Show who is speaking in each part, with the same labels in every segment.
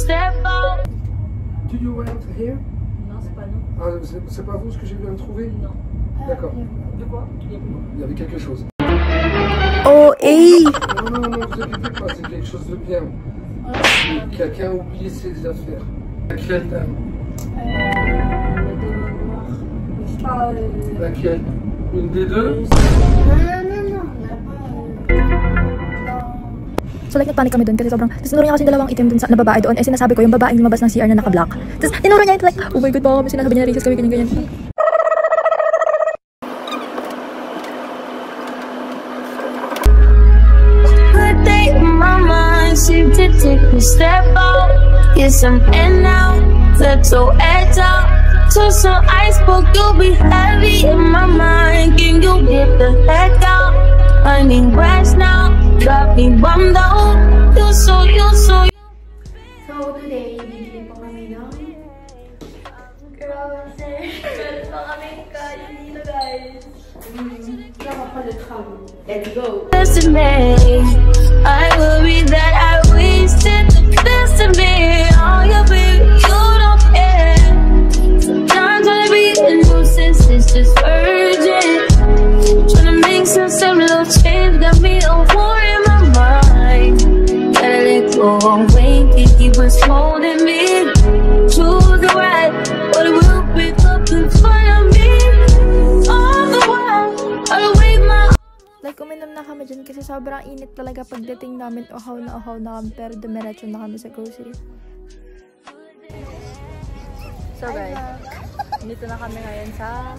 Speaker 1: step out.
Speaker 2: Do you want here?
Speaker 3: Non, c'est pas nous.
Speaker 2: Ah, c'est pas vous ce que j'ai bien trouvé?
Speaker 3: Non.
Speaker 2: D'accord.
Speaker 3: De quoi?
Speaker 2: Il y avait quelque chose.
Speaker 4: Oh, hey!
Speaker 2: Non, non, non, vous inquiétez pas, c'est quelque chose de bien. Quelqu'un a oublié ses affaires. Laquelle dame?
Speaker 3: Je sais pas.
Speaker 2: Laquelle? Une des deux?
Speaker 4: So like nagpanic kami dun kasi sobrang, tapos tinuro niya kasi dalawang itim dun na babae doon, eh sinasabi ko yung babaeng lumabas ng CR na naka-black. Tapos tinuro niya like, oh my god, baka kami sinasabi niya na racist kami, ganyan.
Speaker 1: Good day in my mind, seem to take a step out. Yes, I'm in now, flip to edge out. To some iceberg, you'll be heavy in my mind. Can you get the heck out? I need rest now, got me bummed out. You so.
Speaker 5: So today, bibili po kami ng grocery. Meron pa kami kain dito, guys. Nakapalit kami. Let's go!
Speaker 1: Best of me, I worry that I wasted the best of me. Oh, yeah, baby, you don't care. Sometimes I be a nuisance, it's just urgent. Trying to make some little change, got me a war in my mind. Gotta let go away, think he was holding me to the right, but it will pick up in front of me. All the while, I wait my.
Speaker 4: Like uminom na kami dyan kasi sobrang init talaga pagdating namin, uhaw na kami, pero dumiretso na kami sa grocery. So guys, dito na kami ngayon sa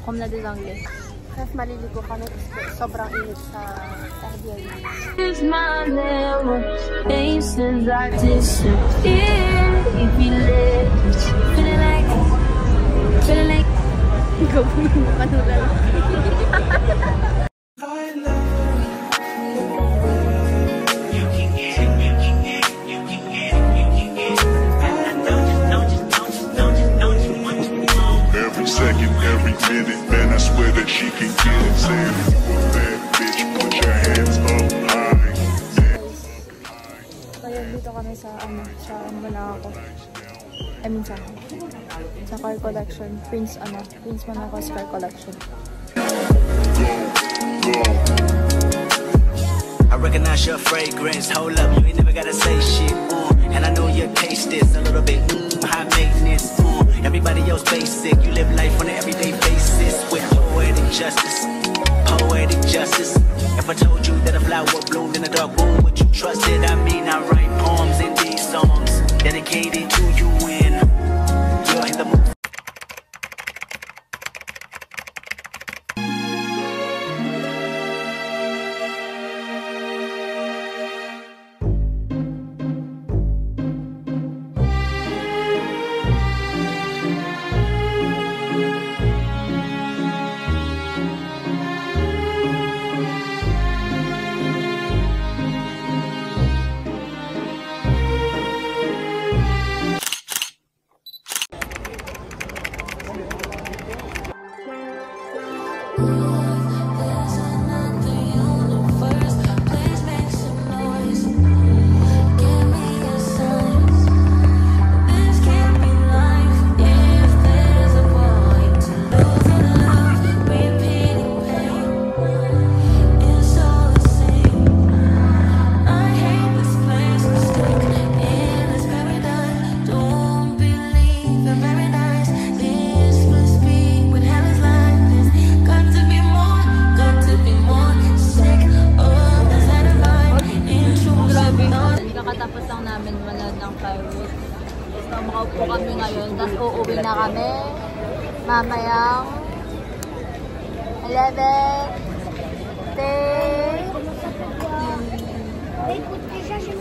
Speaker 4: Comna des Anglais. Tapos maliligo kami kasi sobrang init sa Airbnb.
Speaker 1: It's my level, faces are disappear. If you let me, feeling like,
Speaker 4: Ikaw po yung kanulala.
Speaker 6: Every second, every minute, man, I swear that she can get it. Saying, bad bitch, put your hands up high.
Speaker 4: Kaya dito kami sa Monaco. I mean sa car collection. Prince Monaco's car collection.
Speaker 7: I recognize your fragrance. Hold up, you ain't never gotta say shit. And I know your taste is a little bit high maintenance. Everybody else basic. You live life on an everyday basis with poetic justice. Poetic justice. If I told you that a flower bloomed in a dark room, would you trust it? I mean, I write poems in these songs dedicated to you when you're in the mood.
Speaker 4: Kakatapos lang namin manood ng fireworks. So makaupo kami ngayon, tapos uuwi na kami mamayang 11:10.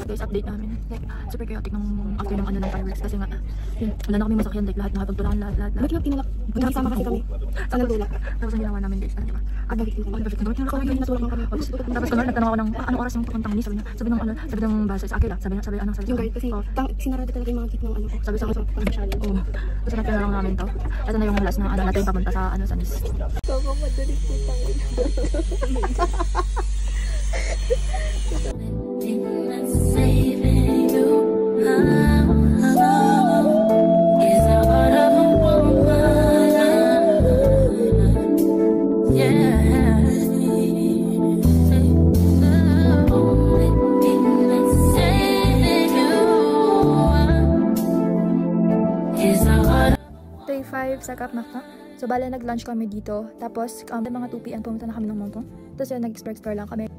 Speaker 4: Guys, update namin. Like, super chaotic nung after ng fireworks kasi nga, yun, wala na kami masakyan, like lahat pagtulakan, lahat. Ba't yung tinalak? Nakasama kasi kami. Sa nagtulak. Tapos ang ginawa namin guys, diba? Ang perfect kami. Tinalak kami, natulak kami. Tapos kunwari, nagtanong ako ng, anong oras yung papuntang ni? Sabi ng basa sa akin lang. Sabi
Speaker 5: yung guard kasi, sinarado talaga yung mga gate ng
Speaker 4: sabi sa akin, oo. Tapos natin na lang namin to. Ito na yung last na natin papunta sa sa Nice.
Speaker 5: Sobrang madali po
Speaker 1: Saving you.
Speaker 4: sa Cap Martin. So, bale, nag-lunch kami dito. Tapos, mga 2 PM pumunta na kami ng Montong. Tapos yun, nag-explore lang kami.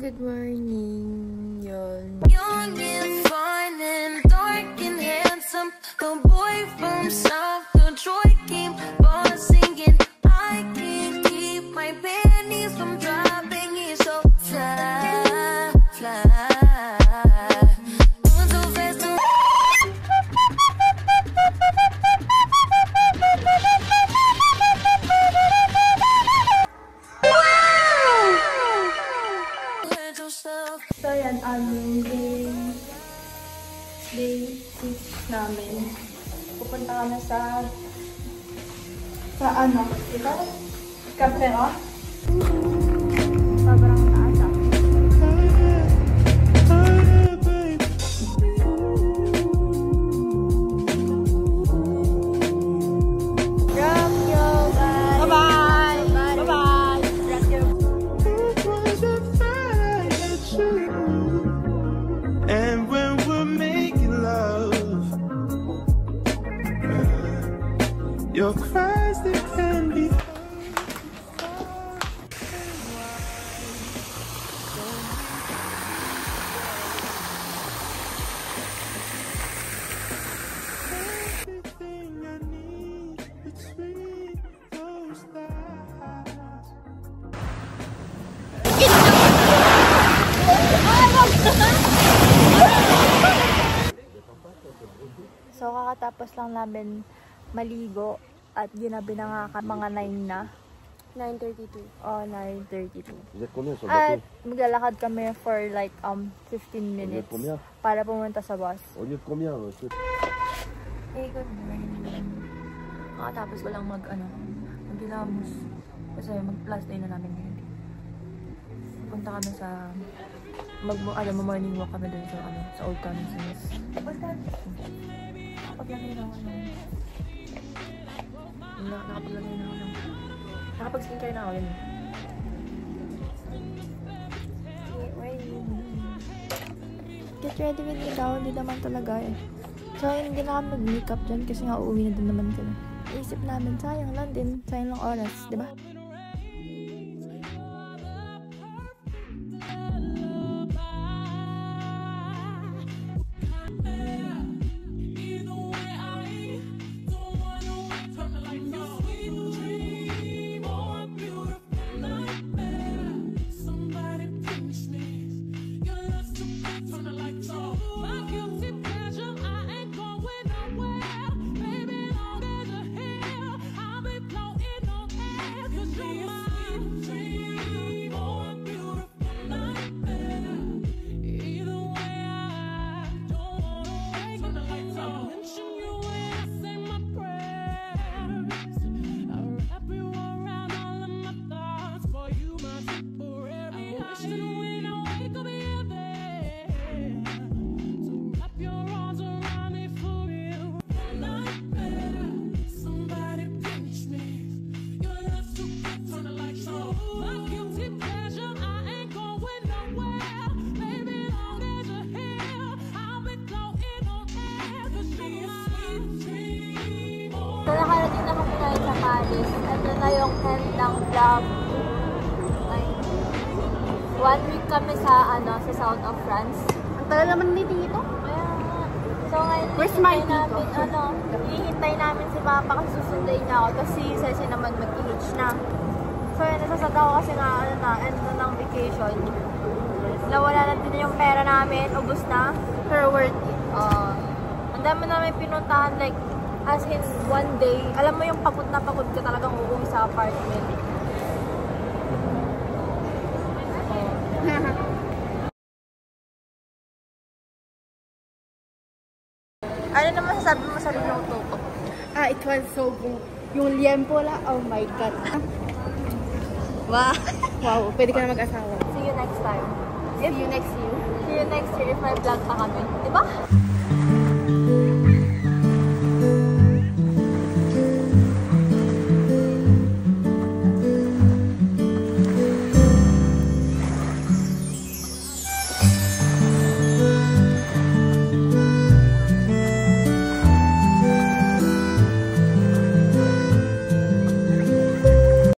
Speaker 4: Good morning, yun.
Speaker 1: Young and fine and dark and handsome, the boy from South Detroit came on singing. I can't keep my panties from dropping. He's so fly, fly. Moving so fast.
Speaker 5: So yan, day 6 namin. Pupunta kami sa ano? Ito? Cafe Rock? Sobrang taas ah. Rock yo guys! Bye-bye! Bye-bye! Rock yo!
Speaker 8: And when we're making love, your cries they can be. Everything I need between those thighs.
Speaker 4: So, kakatapos lang namin maligo at ginabi na nga mga 9 na.
Speaker 5: 9:32.
Speaker 4: Oh, 9:32. At maglalakad kami for like 15 minutes para pumunta sa bus.
Speaker 9: Hey,
Speaker 4: good morning. Kakatapos ko lang maghilamos. Kasi mag-last day na namin ngayon. Punta kami sa morning walk kami dun sa Old Commons. Nakapaglagay na ako nakapag-skincare na ako yun. Get ready with me daw, hindi naman talaga eh. So, hindi na kami mag-makeup dyan kasi nga uuwi na din naman kami. Isip namin, sayang lang din, sayang lang oras, di ba?
Speaker 5: So, nakarating na kami ngayon sa Paris. Ito na yung end ng vlog. Ay, 1 week kami sa South of France.
Speaker 3: Ang tagal naman meeting ito.
Speaker 5: So, ngayon, hihintay namin si Papa kasi susunday niya ako. Tapos si Ceci naman mag-TH na. So, yun, nasasad ako kasi nga, end na ng vacation. Nawala na din yung pera namin. Ubus na. Pero worth it. Ang dami namin pinuntahan, like, as in, one day, alam mo yung pagod na pagod ka talagang uuwi sa apartment. Ano naman sasabi mo sa minuto ko?
Speaker 3: It was so good. Yung liempo la, oh my God.
Speaker 5: Wow!
Speaker 3: Wow, pwede ka na mag-asawa.
Speaker 5: See you next time.
Speaker 3: See you next year.
Speaker 5: See you you next year if may vlog pa kami. Diba?